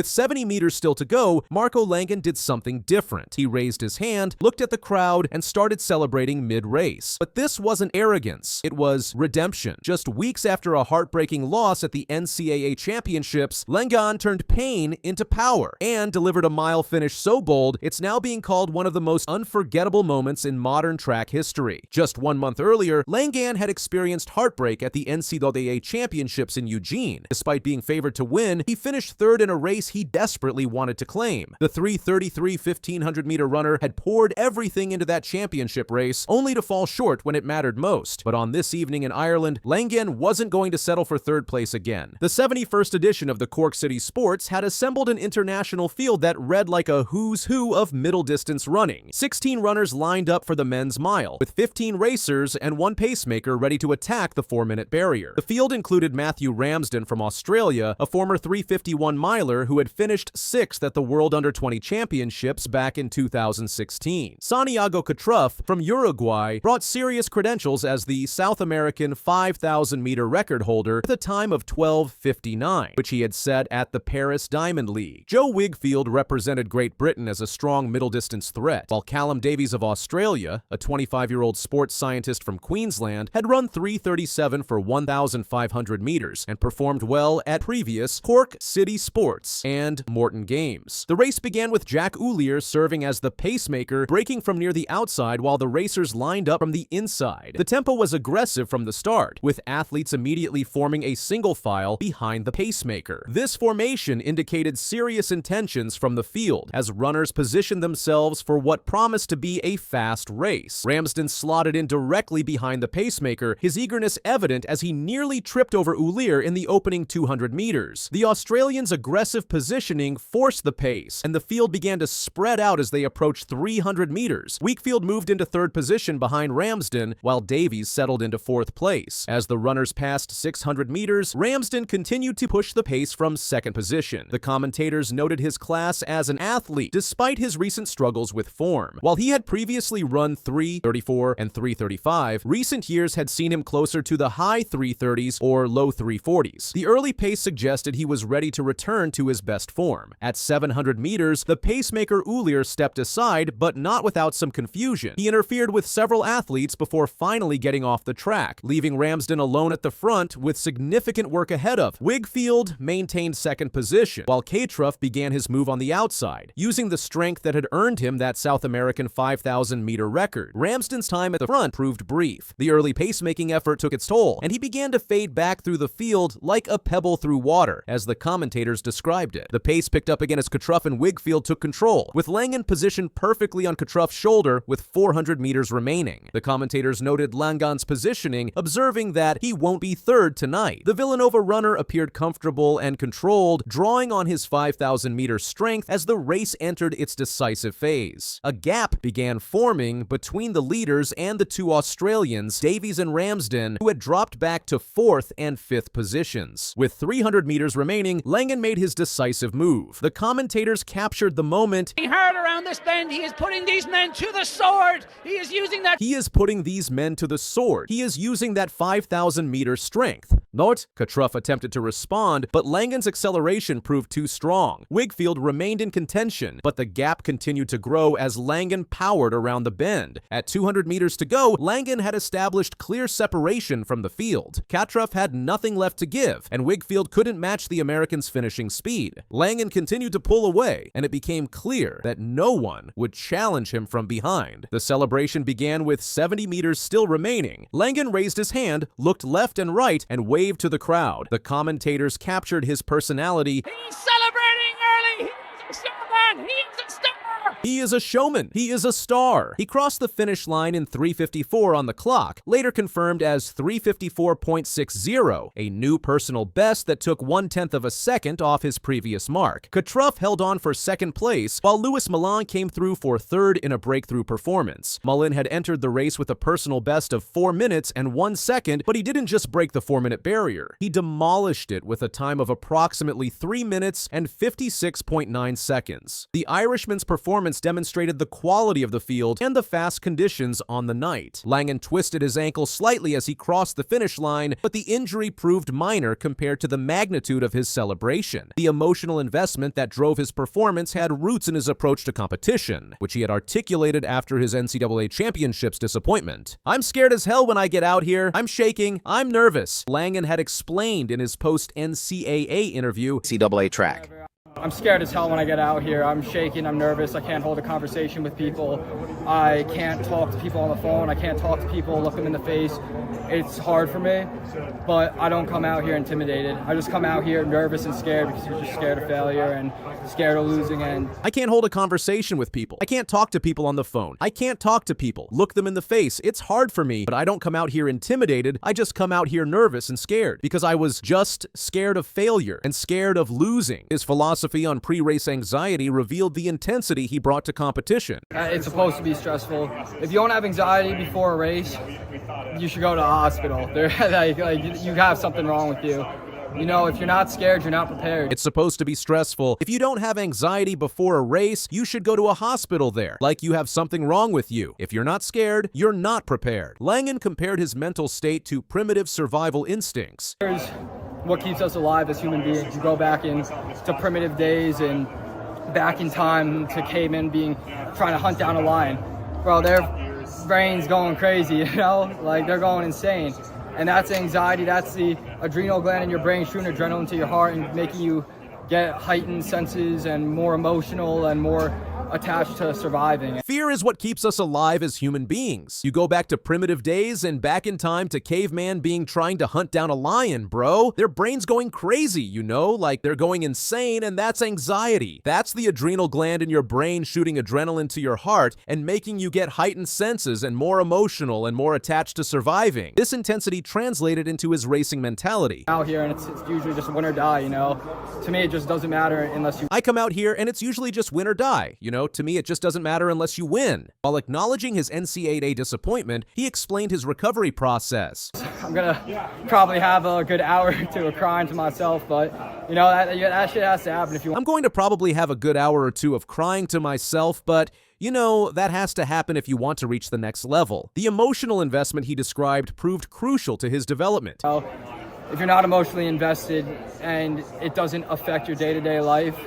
With 70 meters still to go, Marco Langan did something different. He raised his hand, looked at the crowd, and started celebrating mid-race. But this wasn't arrogance, it was redemption. Just weeks after a heartbreaking loss at the NCAA Championships, Langan turned pain into power and delivered a mile finish so bold, it's now being called one of the most unforgettable moments in modern track history. Just 1 month earlier, Langan had experienced heartbreak at the NCAA Championships in Eugene. Despite being favored to win, he finished third in a race he desperately wanted to claim. The 3:33 1500-meter runner had poured everything into that championship race, only to fall short when it mattered most. But on this evening in Ireland, Langan wasn't going to settle for third place again. The 71st edition of the Cork City Sports had assembled an international field that read like a who's who of middle distance running. 16 runners lined up for the men's mile, with 15 racers and one pacemaker ready to attack the 4-minute barrier. The field included Matthew Ramsden from Australia, a former 351 miler who had finished 6th at the World Under-20 Championships back in 2016. Santiago Catruf from Uruguay brought serious credentials as the South American 5,000-meter record holder with a time of 12:59, which he had set at the Paris Diamond League. Joe Wigfield represented Great Britain as a strong middle-distance threat, while Callum Davies of Australia, a 25-year-old sports scientist from Queensland, had run 3:37 for 1,500 meters and performed well at previous Cork City Sports and Morton Games. The race began with Jack Ulier serving as the pacemaker, breaking from near the outside while the racers lined up from the inside. The tempo was aggressive from the start, with athletes immediately forming a single file behind the pacemaker. This formation indicated serious intentions from the field, as runners positioned themselves for what promised to be a fast race. Ramsden slotted in directly behind the pacemaker, his eagerness evident as he nearly tripped over Ulier in the opening 200 meters. The Australians' aggressive positioning forced the pace, and the field began to spread out as they approached 300 meters. Wakefield moved into third position behind Ramsden, while Davies settled into fourth place. As the runners passed 600 meters, Ramsden continued to push the pace from second position. The commentators noted his class as an athlete, despite his recent struggles with form. While he had previously run 3:34 and 3:35, recent years had seen him closer to the high 3:30s or low 3:40s. The early pace suggested he was ready to return to his best form. At 700 meters, the pacemaker Ulier stepped aside, but not without some confusion. He interfered with several athletes before finally getting off the track, leaving Ramsden alone at the front with significant work ahead of. Wigfield maintained second position, while Catruf began his move on the outside, using the strength that had earned him that South American 5,000-meter record. Ramsden's time at the front proved brief. The early pacemaking effort took its toll, and he began to fade back through the field like a pebble through water, as the commentators described it. The pace picked up again as Catruf and Wigfield took control, with Langan positioned perfectly on Catruf's shoulder with 400 meters remaining. The commentators noted Langan's positioning, observing that he won't be third tonight. The Villanova runner appeared comfortable and controlled, drawing on his 5,000-meter strength as the race entered its decisive phase. A gap began forming between the leaders and the two Australians, Davies and Ramsden, who had dropped back to fourth and fifth positions. With 300 meters remaining, Langan made his decisive move. The commentators captured the moment. Hard around this bend, he is putting these men to the sword. He is using that 5,000-meter strength. Not, Catruf attempted to respond, but Langan's acceleration proved too strong. Wigfield remained in contention, but the gap continued to grow as Langan powered around the bend. At 200 meters to go, Langan had established clear separation from the field. Catruf had nothing left to give, and Wigfield couldn't match the American's finishing speed. Langan continued to pull away, and it became clear that no one would challenge him from behind. The celebration began with 70 meters still remaining. Langan raised his hand, looked left and right, and waved to the crowd. The commentators captured his personality. He's celebrating early. He's a showman. He's a star. He is a showman. He is a star. He crossed the finish line in 3:54 on the clock, later confirmed as 3:54.60, a new personal best that took 1/10 of a second off his previous mark. Catruf held on for second place, while Louis Milan came through for third in a breakthrough performance. Mullen had entered the race with a personal best of 4 minutes and 1 second, but he didn't just break the 4-minute barrier. He demolished it with a time of approximately 3 minutes and 56.9 seconds. The Irishman's performance performance demonstrated the quality of the field and the fast conditions on the night. Langan twisted his ankle slightly as he crossed the finish line, but the injury proved minor compared to the magnitude of his celebration. The emotional investment that drove his performance had roots in his approach to competition, which he had articulated after his NCAA Championships disappointment. "I'm scared as hell when I get out here. I'm shaking. I'm nervous," Langan had explained in his post-NCAA interview. NCAA track. I'm scared as hell when I get out here. I'm shaking, I'm nervous, I can't hold a conversation with people. I can't talk to people on the phone, I can't talk to people, look them in the face. It's hard for me, but I don't come out here intimidated. I just come out here nervous and scared because you're just scared of failure and scared of losing. And I can't hold a conversation with people. I can't talk to people on the phone. I can't talk to people, look them in the face. It's hard for me, but I don't come out here intimidated. I just come out here nervous and scared because I was just scared of failure and scared of losing. His philosophy on pre-race anxiety revealed the intensity he brought to competition. it's supposed to be stressful. If you don't have anxiety before a race, you should go to a hospital. You have something wrong with you. You know, if you're not scared, you're not prepared. It's supposed to be stressful. If you don't have anxiety before a race, you should go to a hospital there, like you have something wrong with you. If you're not scared, you're not prepared. Langan compared his mental state to primitive survival instincts. Here's what keeps us alive as human beings. You go back into primitive days and back in time to cavemen trying to hunt down a lion. Bro, their brain's going crazy, you know? Like, they're going insane. And that's anxiety, that's the adrenal gland in your brain shooting adrenaline to your heart and making you get heightened senses and more emotional and more attached to surviving. Fear is what keeps us alive as human beings. You go back to primitive days and back in time to caveman trying to hunt down a lion, bro. Their brain's going crazy, you know? Like, they're going insane, and that's anxiety. That's the adrenal gland in your brain shooting adrenaline to your heart and making you get heightened senses and more emotional and more attached to surviving. This intensity translated into his racing mentality. Out here, and it's usually just win or die, you know? To me, it just doesn't matter unless you... I come out here, and it's usually just win or die, you know? To me, it just doesn't matter unless you win. While acknowledging his NCAA disappointment, he explained his recovery process. I'm gonna probably have a good hour or two of crying to myself, but you know, that shit has to happen if you want. I'm going to probably have a good hour or two of crying to myself, but you know, that has to happen if you want to reach the next level. The emotional investment he described proved crucial to his development. Well, if you're not emotionally invested and it doesn't affect your day-to-day life,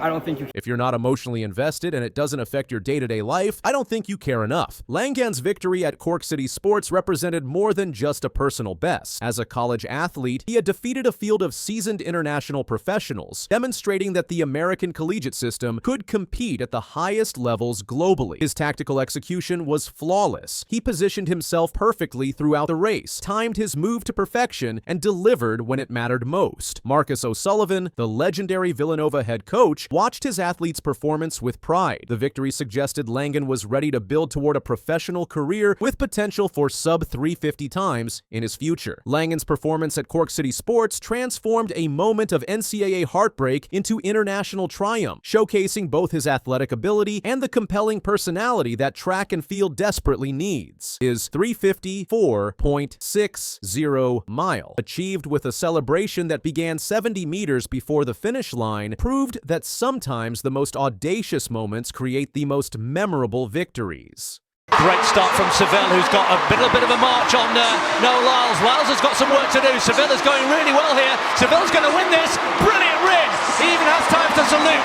I don't think you... If you're not emotionally invested and it doesn't affect your day-to-day life, I don't think you care enough. Langan's victory at Cork City Sports represented more than just a personal best. As a college athlete, he had defeated a field of seasoned international professionals, demonstrating that the American collegiate system could compete at the highest levels globally. His tactical execution was flawless. He positioned himself perfectly throughout the race, timed his move to perfection, and delivered when it mattered most. Marcus O'Sullivan, the legendary Villanova head coach, watched his athlete's performance with pride. The victory suggested Langan was ready to build toward a professional career with potential for sub-350 times in his future. Langan's performance at Cork City Sports transformed a moment of NCAA heartbreak into international triumph, showcasing both his athletic ability and the compelling personality that track and field desperately needs. His 354.60 mile, achieved with a celebration that began 70 meters before the finish line, proved that sometimes the most audacious moments create the most memorable victories. Great start from Seville, who's got a little bit of a march on Noah Lyles. Lyles has got some work to do. Seville is going really well here. Seville's going to win this. Brilliant rid. He even has time to salute.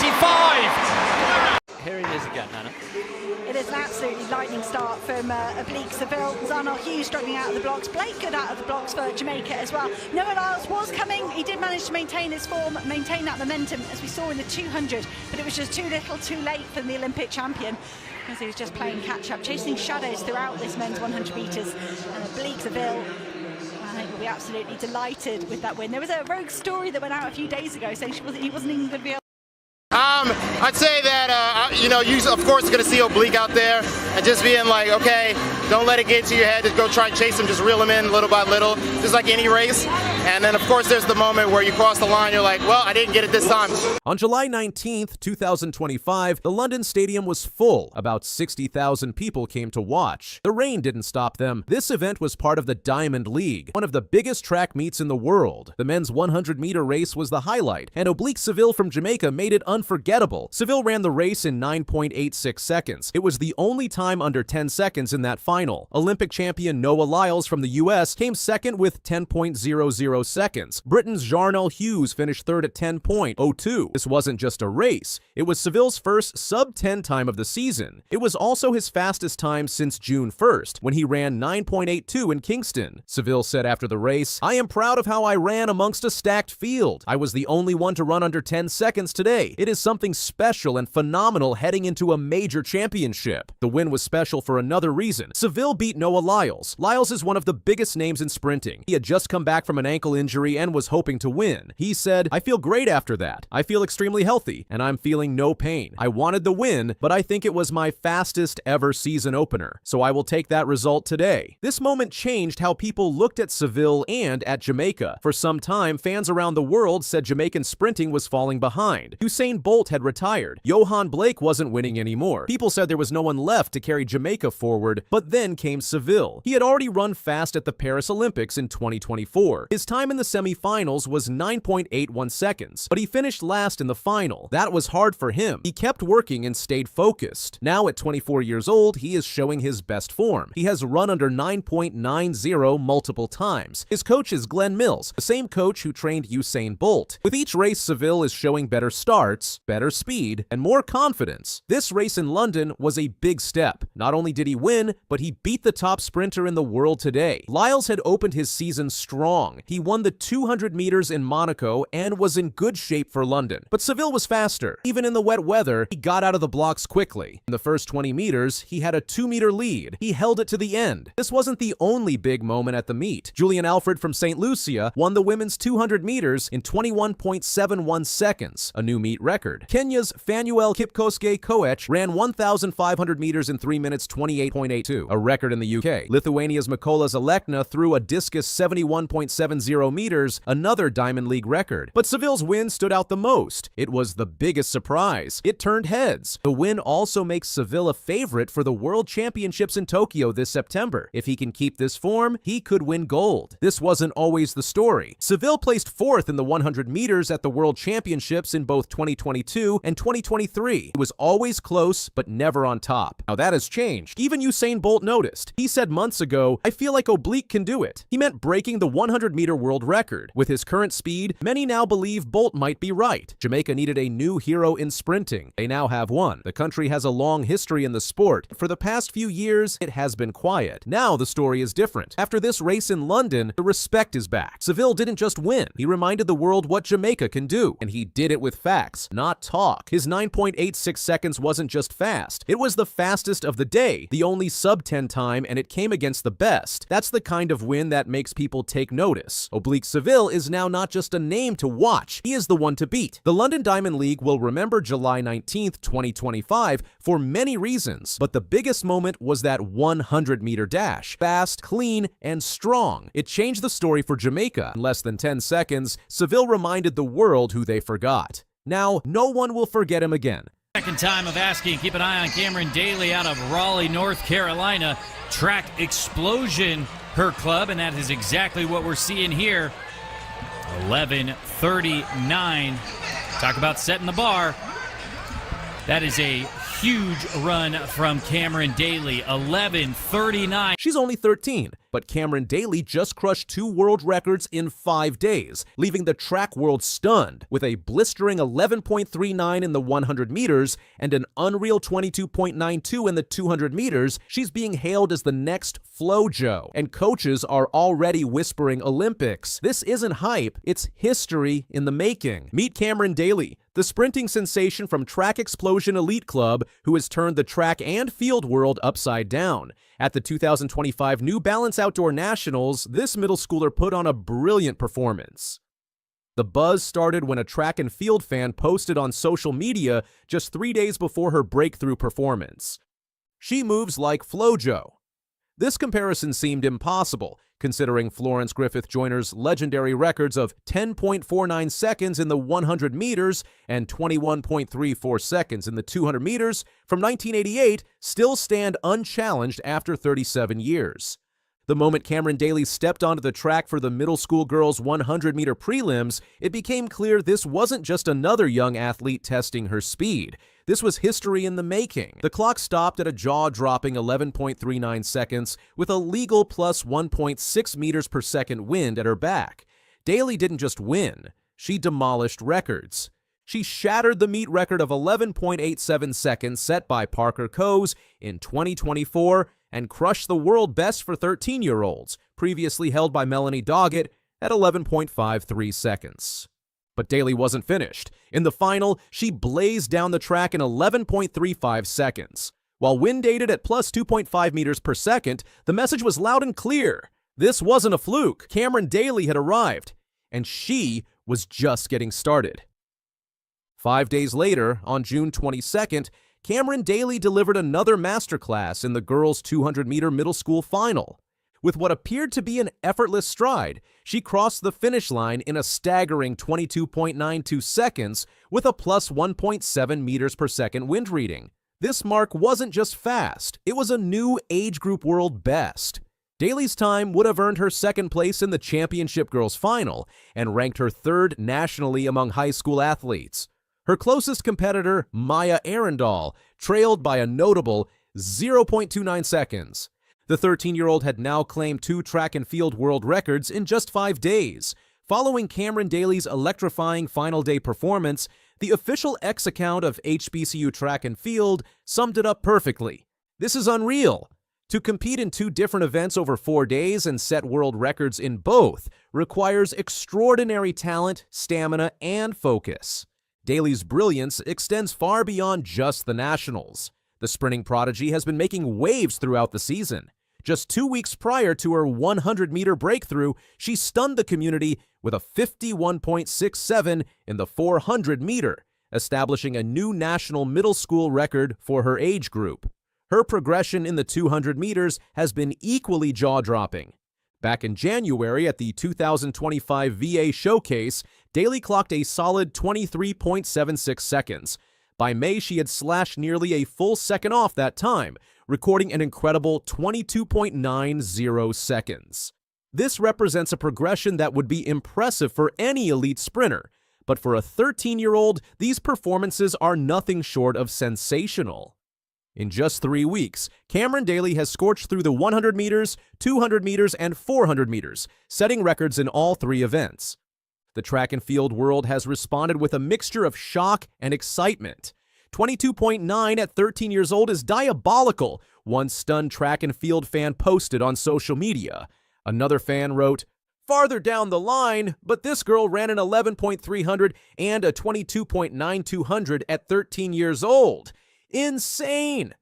9.85. Here he is again, Hannah. It is an absolutely lightning start from oblique Seville. Zarnell Hughes struggling out of the blocks. Blake good out of the blocks for Jamaica as well. Noah Lyles was coming. He did manage to maintain his form, maintain that momentum as we saw in the 200, but it was just too little too late for the Olympic champion, as he was just playing catch-up, chasing shadows throughout this men's 100 metres. And oblique Seville, I think, will be absolutely delighted with that win. There was a rogue story that went out a few days ago saying he wasn't even going to be able... I'd say that, you know, you of course going to see oblique out there. and just being like, okay, don't let it get to your head. Just go try and chase them. Just reel them in little by little, just like any race. And then, of course, there's the moment where you cross the line. You're like, well, I didn't get it this time. On July 19th, 2025, the London Stadium was full. About 60,000 people came to watch. The rain didn't stop them. This event was part of the Diamond League, one of the biggest track meets in the world. The men's 100-meter race was the highlight, and Oblique Seville from Jamaica made it unforgettable. Seville ran the race in 9.86 seconds. It was the only time under 10 seconds in that final. Olympic champion Noah Lyles from the U.S. came second with 10.00 seconds. Britain's Jarnell Hughes finished third at 10.02. This wasn't just a race. It was Seville's first sub-10 time of the season. It was also his fastest time since June 1st, when he ran 9.82 in Kingston. Seville said after the race, "I am proud of how I ran amongst a stacked field. I was the only one to run under 10 seconds today. It is something special and phenomenal heading into a major championship." The win was special for another reason. Seville beat Noah Lyles. Lyles is one of the biggest names in sprinting. He had just come back from an ankle injury and was hoping to win. He said, "I feel great after that. I feel extremely healthy, and I'm feeling no pain. I wanted the win, but I think it was my fastest ever season opener, so I will take that result today." This moment changed how people looked at Seville and at Jamaica. For some time, fans around the world said Jamaican sprinting was falling behind. Usain Bolt had retired. Johan Blake wasn't winning anymore. People said there was no one left to carry Jamaica forward, but then came Seville. He had already run fast at the Paris Olympics in 2024. His time in the semifinals was 9.81 seconds, but he finished last in the final. That was hard for him. He kept working and stayed focused. Now at 24 years old, he is showing his best form. He has run under 9.90 multiple times. His coach is Glenn Mills, the same coach who trained Usain Bolt. With each race, Seville is showing better starts, better speed, and more confidence. This race in London was a big step. Not only did he win, but he beat the top sprinter in the world today. Lyles had opened his season strong. He won the 200 meters in Monaco and was in good shape for London. But Seville was faster. Even in the wet weather, he got out of the blocks quickly. In the first 20 meters, he had a 2-meter lead. He held it to the end. This wasn't the only big moment at the meet. Julian Alfred from St. Lucia won the women's 200 meters in 21.71 seconds, a new meet record. Kenya's Fanuel Kipkoske Koech ran 1,500 meters in 3 minutes 28.82, a record in the UK. Lithuania's Mykolas Alekna threw a discus 71.70 meters, another Diamond League record. But Seville's win stood out the most. It was the biggest surprise. It turned heads. The win also makes Seville a favorite for the World Championships in Tokyo this September. If he can keep this form, he could win gold. This wasn't always the story. Seville placed 4th in the 100 meters at the World Championships in both 2022 and 2023. He was always close, but never on top. Now that has changed. Even Usain Bolt noticed. He said months ago, "I feel like Oblique can do it." He meant breaking the 100-meter world record. With his current speed, many now believe Bolt might be right. Jamaica needed a new hero in sprinting. They now have one. The country has a long history in the sport. For the past few years, it has been quiet. Now the story is different. After this race in London, the respect is back. Seville didn't just win. He reminded the world what Jamaica can do, and he did it with facts, not talk. His 9.86 seconds wasn't just fast. It was the fastest of the day, the only sub-10 time, and it came against the best. That's the kind of win that makes people take notice. Oblique Seville is now not just a name to watch. He is the one to beat. The London Diamond League will remember July 19th, 2025 for many reasons, but the biggest moment was that 100-meter dash. Fast, clean, and strong. It changed the story for Jamaica. In less than 10 seconds, Seville reminded the world who they forgot. Now, no one will forget him again. Second time of asking. Keep an eye on Cameron Daly out of Raleigh, North Carolina. Track Explosion, her club, and that is exactly what we're seeing here. 11:39. Talk about setting the bar. That is a huge run from Cameron Daly. 11:39. She's only 13, but Cameron Daly just crushed 2 world records in 5 days, leaving the track world stunned. With a blistering 11.39 in the 100 meters and an unreal 22.92 in the 200 meters, she's being hailed as the next FloJo, and coaches are already whispering Olympics. This isn't hype, it's history in the making. Meet Cameron Daly, the sprinting sensation from Track Explosion Elite Club, who has turned the track and field world upside down. At the 2025 New Balance Outdoor Nationals, this middle schooler put on a brilliant performance. The buzz started when a track and field fan posted on social media just 3 days before her breakthrough performance. She moves like FloJo. This comparison seemed impossible, considering Florence Griffith Joyner's legendary records of 10.49 seconds in the 100 meters and 21.34 seconds in the 200 meters from 1988 still stand unchallenged after 37 years. The moment Cameron Daly stepped onto the track for the middle school girls' 100-meter prelims, it became clear this wasn't just another young athlete testing her speed. This was history in the making. The clock stopped at a jaw-dropping 11.39 seconds with a legal plus 1.6 meters per second wind at her back. Daly didn't just win, she demolished records. She shattered the meet record of 11.87 seconds set by Parker Coase in 2024 and crushed the world best for 13-year-olds, previously held by Melanie Doggett at 11.53 seconds. But Daly wasn't finished. In the final, she blazed down the track in 11.35 seconds. While wind dated at plus 2.5 meters per second, the message was loud and clear. This wasn't a fluke. Cameron Daly had arrived, and she was just getting started. 5 days later, on June 22nd, Cameron Daly delivered another masterclass in the girls' 200-meter middle school final. With what appeared to be an effortless stride, she crossed the finish line in a staggering 22.92 seconds with a plus 1.7 meters per second wind reading. This mark wasn't just fast, it was a new age group world best. Daly's time would have earned her second place in the championship girls final and ranked her third nationally among high school athletes. Her closest competitor, Maya Arundel, trailed by a notable 0.29 seconds. The 13-year-old had now claimed 2 track and field world records in just 5 days. Following Cameron Daly's electrifying final day performance, the official X account of HBCU Track and Field summed it up perfectly. This is unreal. To compete in 2 different events over 4 days and set world records in both requires extraordinary talent, stamina, and focus. Daly's brilliance extends far beyond just the nationals. The sprinting prodigy has been making waves throughout the season. Just 2 weeks prior to her 100-meter breakthrough, she stunned the community with a 51.67 in the 400-meter, establishing a new national middle school record for her age group. Her progression in the 200 meters has been equally jaw-dropping. Back in January at the 2025 VA Showcase, Daly clocked a solid 23.76 seconds. By May, she had slashed nearly a full second off that time, recording an incredible 22.90 seconds. This represents a progression that would be impressive for any elite sprinter, but for a 13-year-old, these performances are nothing short of sensational. In just 3 weeks, Cameron Daly has scorched through the 100 meters, 200 meters, and 400 meters, setting records in all 3 events. The track and field world has responded with a mixture of shock and excitement. 22.9 at 13 years old is diabolical, one stunned track and field fan posted on social media. Another fan wrote, "Farther down the line, but this girl ran an 11.300 and a 22.9200 at 13 years old. Insane!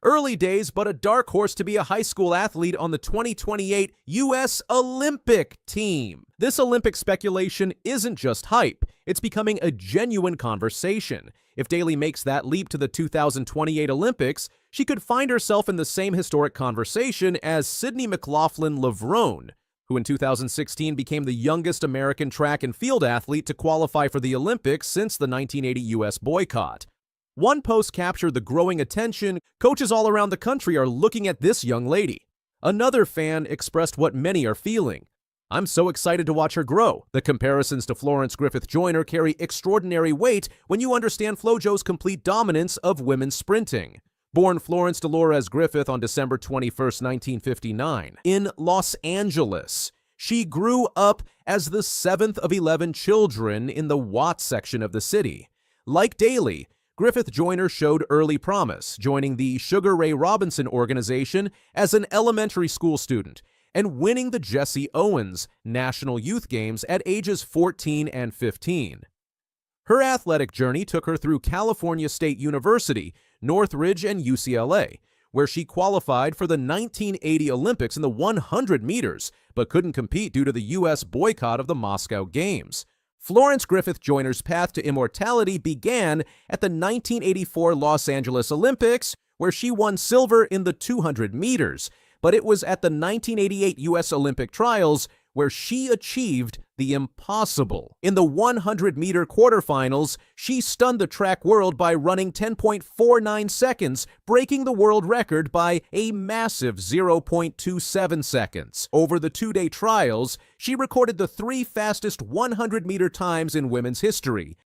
Early days, but a dark horse to be a high school athlete on the 2028 U.S. Olympic team." This Olympic speculation isn't just hype, it's becoming a genuine conversation. If Daly makes that leap to the 2028 Olympics, she could find herself in the same historic conversation as Sydney McLaughlin-Levrone, who in 2016 became the youngest American track and field athlete to qualify for the Olympics since the 1980 U.S. boycott. One post captured the growing attention coaches all around the country are looking at this young lady. Another fan expressed what many are feeling. "I'm so excited to watch her grow. The comparisons to Florence Griffith Joyner carry extraordinary weight when you understand FloJo's complete dominance of women's sprinting." Born Florence Dolores Griffith on December 21, 1959, in Los Angeles, she grew up as the 7th of 11 children in the Watts section of the city. Like Daly, Griffith Joyner showed early promise, joining the Sugar Ray Robinson organization as an elementary school student and winning the Jesse Owens National Youth Games at ages 14 and 15. Her athletic journey took her through California State University, Northridge, and UCLA, where she qualified for the 1980 Olympics in the 100 meters, but couldn't compete due to the U.S. boycott of the Moscow Games. Florence Griffith Joyner's path to immortality began at the 1984 Los Angeles Olympics, where she won silver in the 200 meters. But it was at the 1988 U.S. Olympic trials where she achieved the impossible. In the 100-meter quarterfinals, she stunned the track world by running 10.49 seconds, breaking the world record by a massive 0.27 seconds. Over the two-day trials, she recorded the 3 fastest 100-meter times in women's history,